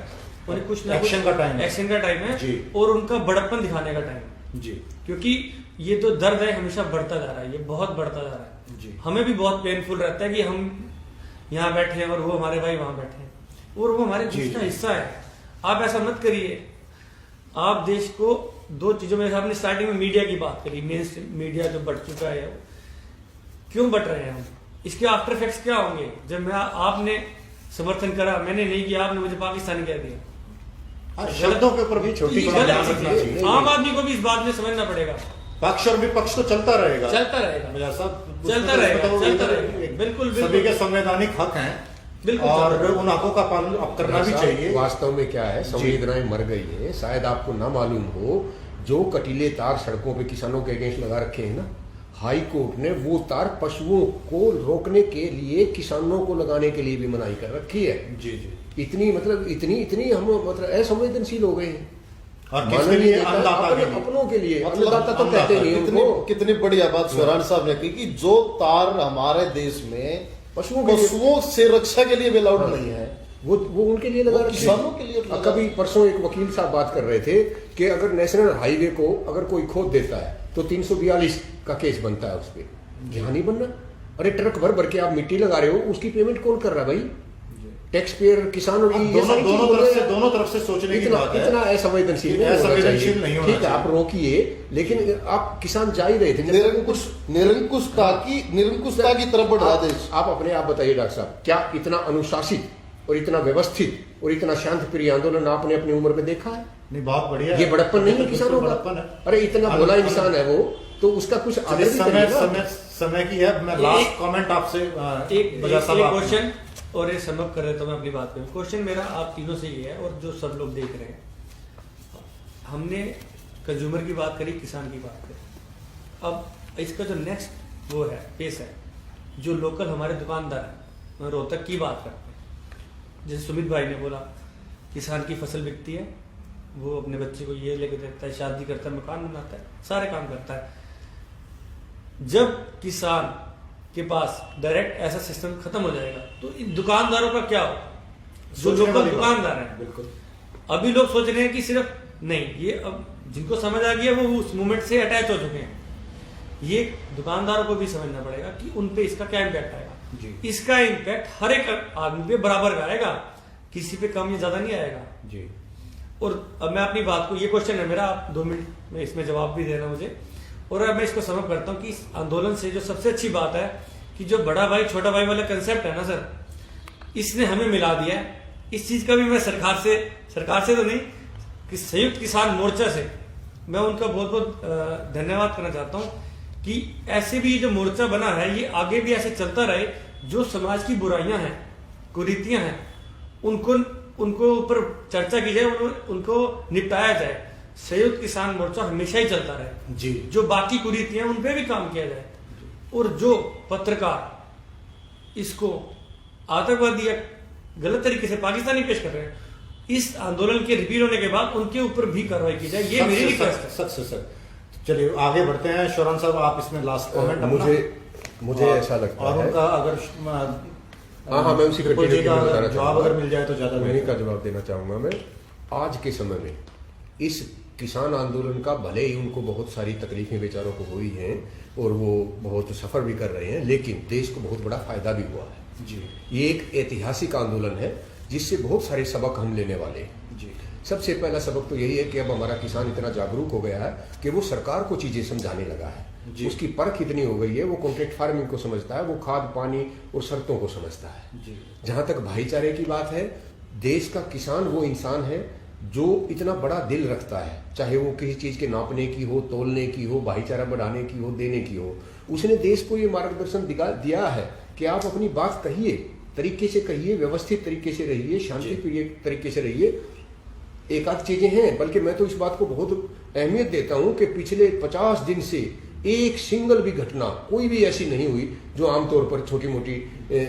उन्हें कुछ ना एक्शन का टाइम है, एक्शन का टाइम है जी। और उनका बड़प्पन दिखाने का टाइम है जी, क्योंकि ये तो दर्द है, हमेशा बढ़ता जा रहा है, ये बहुत बढ़ता जा रहा है जी। हमें भी बहुत पेनफुल रहता है कि हम यहाँ बैठे हैं और वो हमारे भाई वहां बैठे हैं, और वो हमारे देश का हिस्सा है। आप ऐसा मत करिए। आप देश को दो चीजों में, आपने स्टार्टिंग में मीडिया की बात करी, मेन मीडिया जो बढ़ चुका है, क्यों बढ़ रहे हैं हम, इसके आफ्टर इफेक्ट्स क्या होंगे? जब आपने समर्थन करा, मैंने नहीं किया, आपने मुझे पाकिस्तानी कह दिया। शब्दों के ऊपर भी छोटी गलत ध्यान चीज़ रखना है। चाहिए। आम आदमी को भी इस बात में समझना पड़ेगा पक्ष और विपक्ष तो चलता रहेगा, चलता रहेगा, चलता रहेगा, बिल्कुल सभी के संवैधानिक हक हैं, बिल्कुल, और उन हकों का पालन अब करना भी चाहिए। वास्तव में क्या है, संवेदनाएं मर गई हैं, शायद आपको ना मालूम हो, जो कटीले तार सड़कों पे किसानों के अगेंस्ट लगा रखे हैं ना, हाई कोर्ट ने वो तार पशुओं को रोकने के लिए किसानों को लगाने के लिए भी मनाही कर रखी है। जी जी, इतनी मतलब इतनी हम मतलब असंवेदनशील हो गए हैं। और किसके लिए? अन्नदाता के लिए। अपनों के लिए, अन्नदाता तो कहते नहीं कितनी उनको। कितनी बढ़िया बात स्वराज साहब ने की कि जो तार हमारे देश में पशुओं से रक्षा के लिए अलाउड नहीं है, वो उनके लिए लगा रखे हैं। किसानों के लिए लगा। कभी परसों एक वकील साहब बात कर रहे थे कि अगर नेशनल हाईवे को अगर कोई खोद देता है तो 342 का केस बनता है उस पर। यहाँ नहीं बनना। अरे ट्रक भर भर के आप मिट्टी लगा रहे हो, उसकी पेमेंट कौन कर रहा है भाई? टैक्स पेयर, किसानों की। दोनों तरफ से सोचने की बात है। इतना असंवेदनशील नहीं होना चाहिए। ठीक है, आप रोकिए, लेकिन आप किसान जा ही रहे थे। निरंकुशता की तरफ बढ़ रहा देश। आप अपने आप बताइए डॉक्टर साहब, क्या इतना अनुशासित और इतना व्यवस्थित और इतना शांत प्रिय आंदोलन आपने अपनी उम्र में देखा है? नहीं, बहुत बढ़िया। ये बड़प्पन नहीं है किसानों का? अरे इतना भोला इंसान है वो, तो उसका कुछ आदर भी करिए ना। समय की है। मैं लास्ट कमेंट आपसे एक क्वेश्चन और ये समअप कर रहे तो मैं अपनी बात करूं। क्वेश्चन मेरा आप तीनों से ये है और जो सब लोग देख रहे हैं, हमने कंज्यूमर की बात करी, किसान की बात करी, अब इसका जो नेक्स्ट वो है पेस है, जो लोकल हमारे दुकानदार हैं, रोहतक की बात करते हैं। जैसे सुमित भाई ने बोला, किसान की फसल बिकती है, वो अपने बच्चे को ये लेके देता है, शादी करता है, मकान बनाता है, सारे काम करता है। जब किसान के पास डायरेक्ट ऐसा सिस्टम खत्म हो जाएगा तो इन दुकानदारों का क्या हो, जो लोकल दुकानदार हैं। बिल्कुल, अभी लोग सोच रहे हैं कि सिर्फ नहीं, ये अब जिनको समझ आ गया वो उस मूवमेंट से अटैच हो चुके हैं। ये दुकानदारों को भी समझना पड़ेगा कि उन पे इसका क्या इम्पैक्ट आएगा जी। इसका इम्पैक्ट हर एक आदमी पे बराबर का आएगा, किसी पे कम या ज्यादा नहीं आएगा जी। और अब मैं अपनी बात को, ये क्वेश्चन है मेरा, आप 2 मिनट में इसमें जवाब भी देना मुझे। और अब मैं इसको समझ करता हूँ कि इस आंदोलन से जो सबसे अच्छी बात है कि जो बड़ा भाई छोटा भाई वाला कंसेप्ट है ना सर, इसने हमें मिला दिया है। इस चीज का भी मैं सरकार से तो नहीं, कि संयुक्त किसान मोर्चा से मैं उनका बहुत बहुत धन्यवाद करना चाहता हूँ कि ऐसे भी जो मोर्चा बना है ये आगे भी ऐसे चलता रहे। जो समाज की बुराइयां हैं, कुरीतियां हैं, उनको ऊपर चर्चा की जाए, उनको निपटाया जाए। संयुक्त किसान मोर्चा हमेशा ही चलता रहे जी। जो बाकी कुरीतियां उन पे भी काम किया जाए। और जो पत्रकार इसको आतंकवादी या गलत तरीके से पाकिस्तानी पेश कर रहे हैं, इस आंदोलन के रिपीट होने के बाद उनके ऊपर भी कार्रवाई की जाए, ये मेरी रिक्वेस्ट है। सर चलिए आगे बढ़ते हैं। शौरान साहब, आप इसमें लास्ट कमेंट। मुझे ऐसा लगता है, और उनका अगर हाँ मैं उसी जवाब अगर मिल जाए तो ज्यादा उन्हीं का जवाब देना चाहूंगा। मैं आज के समय में इस किसान आंदोलन का, भले ही उनको बहुत सारी तकलीफें बेचारों को हुई हैं और वो बहुत सफर भी कर रहे हैं, लेकिन देश को बहुत बड़ा फायदा भी हुआ है जी। ये एक ऐतिहासिक आंदोलन है जिससे बहुत सारे सबक हम लेने वाले हैं जी। सबसे पहला सबक तो यही है कि अब हमारा किसान इतना जागरूक हो गया है कि वो सरकार को चीजें समझाने लगा है। उसकी परख इतनी हो गई है, वो कॉन्ट्रैक्ट फार्मिंग को समझता है, वो खाद पानी और शर्तों को समझता है जी। जहां तक भाईचारे की बात है, देश का किसान वो इंसान है जो इतना बड़ा दिल रखता है, चाहे वो किसी चीज के नापने की हो, तोलने की हो, भाईचारा बढ़ाने की हो, देने की हो। उसने देश को ये मार्गदर्शन दिया है कि आप अपनी बात कहिए, तरीके से कहिए, व्यवस्थित तरीके से रहिए, शांतिप्रिय तरीके से रहिए। एक आध चीजें हैं, बल्कि मैं तो इस बात को बहुत अहमियत देता हूं कि पिछले 50 दिन से एक सिंगल भी घटना कोई भी ऐसी नहीं हुई जो आमतौर पर छोटी मोटी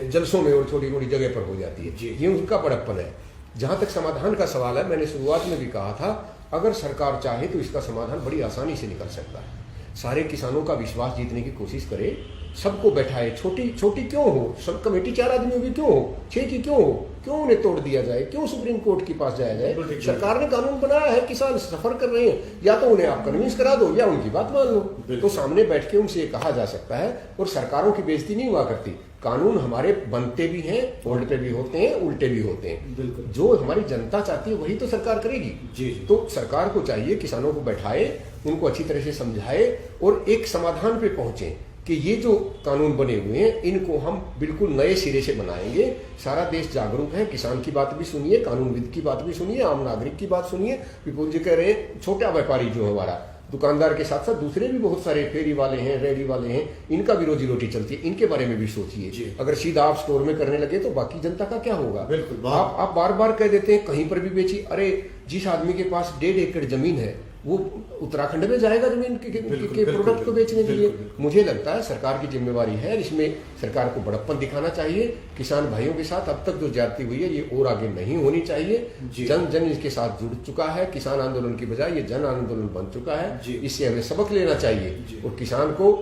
जलसों में और छोटी मोटी जगह पर हो जाती है। ये उनका बड़प्पन है। जहां तक समाधान का सवाल है, मैंने शुरुआत में भी कहा था, अगर सरकार चाहे तो इसका समाधान बड़ी आसानी से निकल सकता है। सारे किसानों का विश्वास जीतने की कोशिश करे, सबको बैठाए, छोटी क्यों हो, सब कमेटी 4 आदमियों की क्यों हो, 6 की क्यों हो, क्यों उन्हें तोड़ दिया जाए, क्यों सुप्रीम कोर्ट के पास जाया जाए। सरकार ने कानून बनाया है, किसान सफर कर रहे हैं, या तो उन्हें आप कन्विंस करा दो या उनकी बात मान लो। तो सामने बैठ के उनसे कहा जा सकता है। और सरकारों की बेइज्जती नहीं हुआ करती। कानून हमारे बनते भी हैं, ओल्ड पे भी होते हैं, उल्टे भी होते हैं। जो हमारी जनता चाहती है वही तो सरकार करेगी। जी। तो सरकार को चाहिए किसानों को बैठाए, उनको अच्छी तरह से समझाए और एक समाधान पे पहुंचे कि ये जो कानून बने हुए हैं इनको हम बिल्कुल नए सिरे से बनाएंगे। सारा देश जागरूक है, किसान की बात भी सुनिए, कानूनविद की बात भी सुनिए, आम नागरिक की बात सुनिए। विपुल जी कह रहे हैं छोटा व्यापारी जो हमारा, दुकानदार के साथ साथ दूसरे भी बहुत सारे फेरी वाले हैं, रेडी वाले हैं, इनका भी रोजी रोटी चलती है, इनके बारे में भी सोचिए। अगर सीधा आप स्टोर में करने लगे तो बाकी जनता का क्या होगा? बिल्कुल। आप बार बार कह देते हैं कहीं पर भी बेची, अरे जिस आदमी के पास 1.5 एकड़ जमीन है वो उत्तराखंड में जाएगा जमीन के प्रोडक्ट को बेचने के लिए। मुझे लगता है सरकार की जिम्मेवारी है, इसमें सरकार को बड़प्पन दिखाना चाहिए। किसान भाइयों के साथ अब तक जो ज्यादती हुई है ये और आगे नहीं होनी चाहिए। जन जन इसके साथ जुड़ चुका है, किसान आंदोलन की बजाय ये जन आंदोलन बन चुका है। इससे हमें सबक लेना चाहिए और किसान को,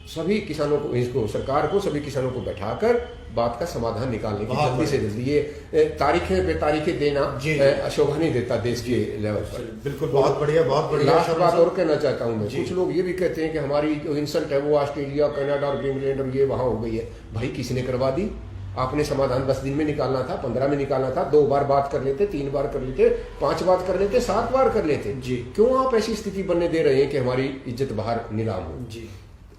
सभी किसानों को, इसको सरकार को सभी किसानों को बैठाकर बात का समाधान निकालने की जल्दी से जल्दी, ये तारीखें पे तारीखें देना शोभा नहीं देता देश के लेवल पर। बिल्कुल, बहुत बढ़िया, बहुत बढ़िया। लास्ट बात और कहना चाहता हूं मैं, कुछ लोग ये भी कहते हैं कि हमारी जो इंसल्ट है वो ऑस्ट्रेलिया, कनाडा और इंग्लैंड और ये वहां हो गई है। भाई किसने करवा दी? आपने समाधान 10 दिन में निकालना था, 15 में निकालना था, 2 बार बात कर लेते, 3 बार कर लेते, 5 बार कर लेते, 7 बार कर लेते। क्यों आप ऐसी स्थिति बनने दे रहे हैं कि हमारी इज्जत बाहर नीलाम हो?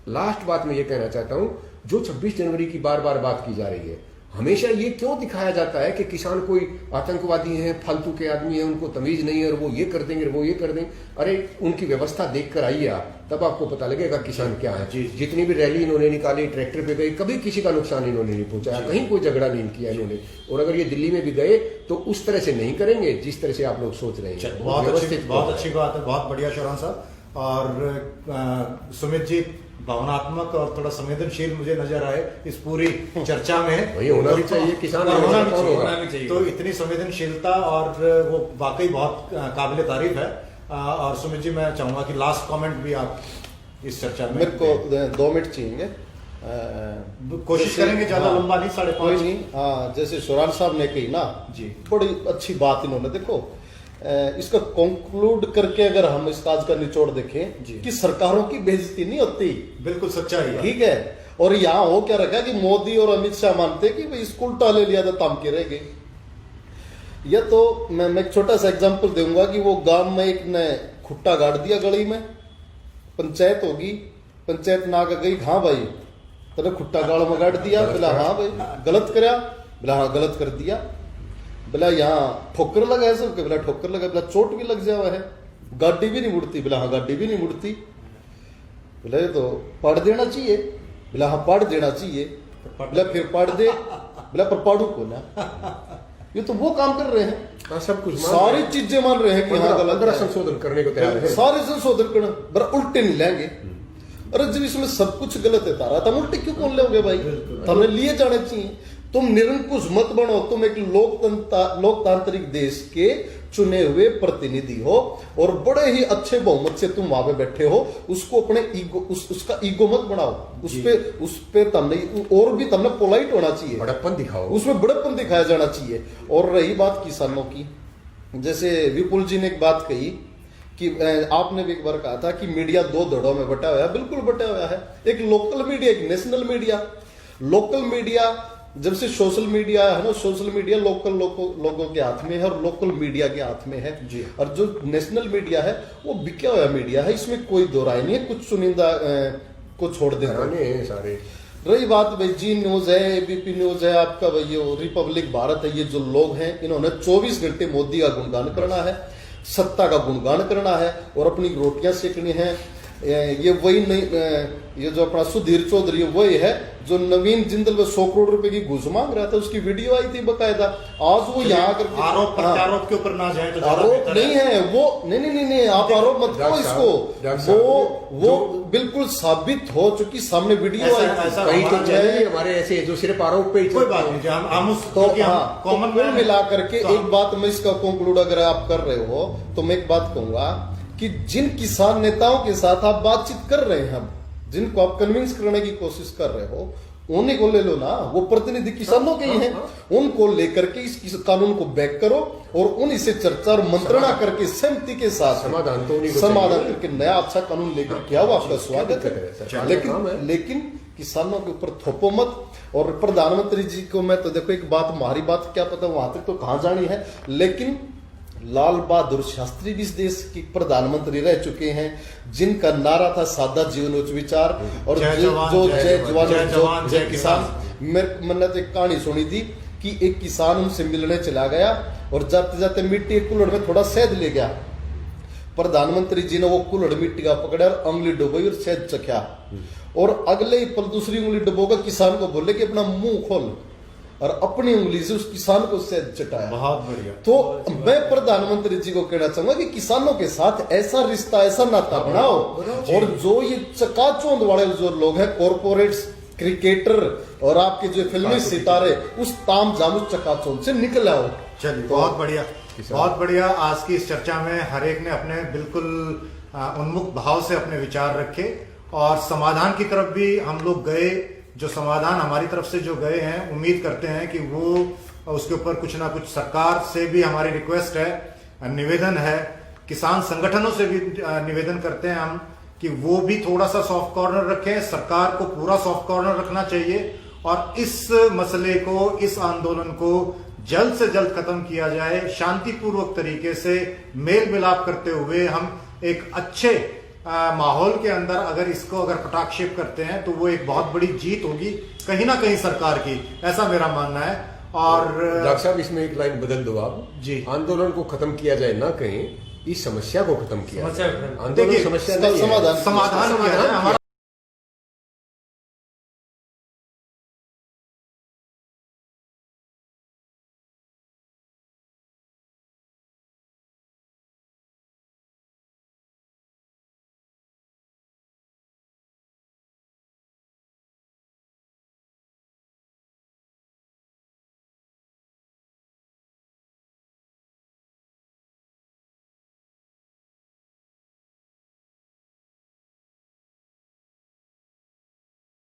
लास्ट बात मैं ये कहना चाहता हूं, जो 26 जनवरी की बार बार बात की जा रही है, हमेशा ये क्यों दिखाया जाता है कि किसान कोई आतंकवादी हैं, फालतू के आदमी हैं, उनको तमीज नहीं है और वो ये कर देंगे, वो ये कर देंगे। अरे उनकी व्यवस्था देख कर आइए आप, तब आपको पता लगेगा किसान क्या है। जितनी भी रैली इन्होंने निकाली, ट्रैक्टर पे गई, कभी किसी का नुकसान इन्होंने नहीं पहुंचाया, कहीं कोई झगड़ा नहीं किया इन्होंने। और अगर ये दिल्ली में भी गए तो उस तरह से नहीं करेंगे जिस तरह से आप लोग सोच रहे हैं। बहुत अच्छी बात है, बहुत बढ़िया शौरान साहब। और सुमित जी भावनात्मक और थोड़ा संवेदनशील मुझे नजर आए इस पूरी चर्चा में। वही होना भी चाहिए, किसान होना भी चाहिए। तो इतनी संवेदनशीलता और वो वाकई बहुत काबिल तारीफ है। और सुमित जी, मैं चाहूंगा कि लास्ट कमेंट भी आप इस चर्चा में। मेरे को 2 मिनट चाहिए, कोशिश करेंगे ज्यादा लंबा नहीं, 5:30 नहीं। हाँ, जैसे शौरान साहब ने कही ना जी, बड़ी अच्छी बात इन्होंने। देखो, इसका कंक्लूड करके अगर हम इस काज का निचोड़ देखें कि सरकारों की बेइज्जती नहीं होती, बिल्कुल सच्चाई है, ठीक है। और यहाँ हो क्या रखा कि मोदी और अमित शाह मानते कि भाई इसको उल्टा ले लिया तो तामके रह गए। या तो मैं एक छोटा सा एग्जांपल दूंगा कि वो गांव में एक ने खुट्टा गाड़ दिया गली में, पंचायत होगी, पंचायत ना गई, हाँ भाई तेरे खुट्टा गाड़ में गाड़ दिया, बोला हाँ भाई गलत कराया, बोला हाँ गलत कर दिया, बोला यहाँ ठोकर लगा है सबके, बोला ठोकर लगा, बोला चोट भी लग जावा है, गाड़ी भी नहीं मुड़ती, बोला हाँ गाड़ी भी नहीं मुड़ती, बोला ये तो पढ़ देना चाहिए, बोला हाँ पढ़ देना चाहिए, बोला फिर पढ़ दे, बोला पर पढ़ू को ना, ये तो वो काम कर रहे हैं, सब कुछ सारी चीजें मान रहे हैं कि हाँ गलत, संशोधन करने को तैयार है, सारे संशोधन करना, बड़ा उल्टे नहीं लेंगे। अरे जब इसमें सब कुछ गलत है तारा, तुम उल्टे क्यों कौन लोगे भाई? तुम्हें लिए जाने चाहिए। तुम निरंकुश मत बनो, तुम एक लोकतांत्रिक देश के चुने हुए प्रतिनिधि हो और बड़े ही अच्छे बहुमत से तुम वहां पे बैठे हो, उसको अपने ईगो उसका ईगो मत बनाओ, उस पे तुमने और भी तुमने पोलाइट होना चाहिए, बड़प्पन दिखाओ, उसमें बड़प्पन दिखाया जाना चाहिए। और रही बात किसानों की, जैसे विपुल जी ने एक बात कही कि आपने भी एक बार कहा था कि मीडिया 2 धड़ों में बटा हुआ है, बिल्कुल बटा हुआ है, एक लोकल मीडिया, एक नेशनल मीडिया। लोकल मीडिया जब से सोशल मीडिया है ना, सोशल मीडिया लोकल लोगों के हाथ में है और लोकल मीडिया के हाथ में है जी। और जो नेशनल मीडिया है वो बिका हुआ मीडिया है, इसमें कोई दो राय नहीं है, कुछ चुनिंदा को छोड़ देना सारे। रही बात भाई जी न्यूज है, एबीपी न्यूज है, आपका भाई ये रिपब्लिक भारत है, ये जो लोग हैं इन्होंने 24 घंटे मोदी का गुणगान करना है, सत्ता का गुणगान करना है और अपनी रोटियां सेकनी है। ये वही नहीं, ये जो अपना सुधीर चौधरी वही है जो नवीन जिंदल में 100 करोड़ रुपए की घूस मांग रहा था, उसकी वीडियो आई थी बकायदा। आज वो यहाँ आकर आरोप प्रत्यारोप के ऊपर ना जाए तो आरोप नहीं है वो, नहीं आप आरोप मत करो इसको, वो बिल्कुल साबित हो चुकी, सामने वीडियो आई थी। हमारे ऐसे जो सिर्फ आरोप पे कोई बात नहीं, हम कॉमन में मिला करके एक बात मैं इसका कंक्लूड अगर आप कर रहे हो तो मैं एक बात कहूंगा कि जिन किसान नेताओं के साथ आप बातचीत कर रहे हैं, जिनको आप कन्विंस करने की कोशिश कर रहे हो, उन्हीं को ले लो ना, वो प्रतिनिधि किसानों के ही हैं, उनको लेकर के इस कानून को बैक करो और उन्हीं से चर्चा और मंत्रणा करके सहमति के साथ समाधान करके नया अच्छा कानून लेकर के आओ, आपका स्वागत है। लेकिन किसानों के ऊपर थोपो मत। और प्रधानमंत्री जी को मैं तो देखो एक बात, हमारी बात क्या पता वहां तक तो कहां जानी है, लेकिन लाल बहादुर शास्त्री भी इस देश के प्रधानमंत्री रह चुके हैं, जिनका नारा था सादा जीवन उच्च विचार और जो जय जवान जय किसान। मैंने तो एक कहानी सुनी थी कि एक किसान उनसे मिलने चला गया और जाते जाते मिट्टी के कुल्हड़ में थोड़ा शहद ले गया, प्रधानमंत्री जी ने वो कुल्हड़ मिट्टी का पकड़ा और उंगली डुबोई और शहद चखा, और अगले ही पल दूसरी उंगली डुबोकर किसान को बोले कि अपना मुंह खोल, और अपनी उंगली से उस किसान को शहद चटाया। बहुत बढ़िया। तो मैं प्रधानमंत्री जी को कहना चाहूंगा कि किसानों के साथ ऐसा रिश्ता, ऐसा नाता बनाओ, और जो ये चकाचौंध वाले जो लोग हैं, कॉर्पोरेट्स, क्रिकेटर और आपके जो फिल्मी सितारे, उस तामझाम उस चकाचौंध से निकल आओ। चलिए, बहुत बढ़िया, बहुत बढ़िया। आज की इस चर्चा में हर एक ने अपने बिल्कुल उन्मुख भाव से अपने विचार रखे, और समाधान की तरफ भी हम लोग गए। जो समाधान हमारी तरफ से जो गए हैं, उम्मीद करते हैं कि वो उसके ऊपर कुछ ना कुछ, सरकार से भी हमारी रिक्वेस्ट है, निवेदन है, किसान संगठनों से भी निवेदन करते हैं हम कि वो भी थोड़ा सा सॉफ्ट कॉर्नर रखें। सरकार को पूरा सॉफ्ट कॉर्नर रखना चाहिए, और इस मसले को, इस आंदोलन को जल्द से जल्द खत्म किया जाए। शांतिपूर्वक तरीके से मेल मिलाप करते हुए हम एक अच्छे माहौल के अंदर अगर इसको कटाक्षेप करते हैं तो वो एक बहुत बड़ी जीत होगी कहीं ना कहीं सरकार की, ऐसा मेरा मानना है। और डॉक्टर साहब, इसमें एक लाइन बदल दो आप जी। आंदोलन को खत्म किया जाए ना कहीं, इस समस्या को खत्म किया समस्या जाए। खत्म। आंदोलन देखिए, समस्या नहीं है। समाधान समाधान किया जाए। हमारा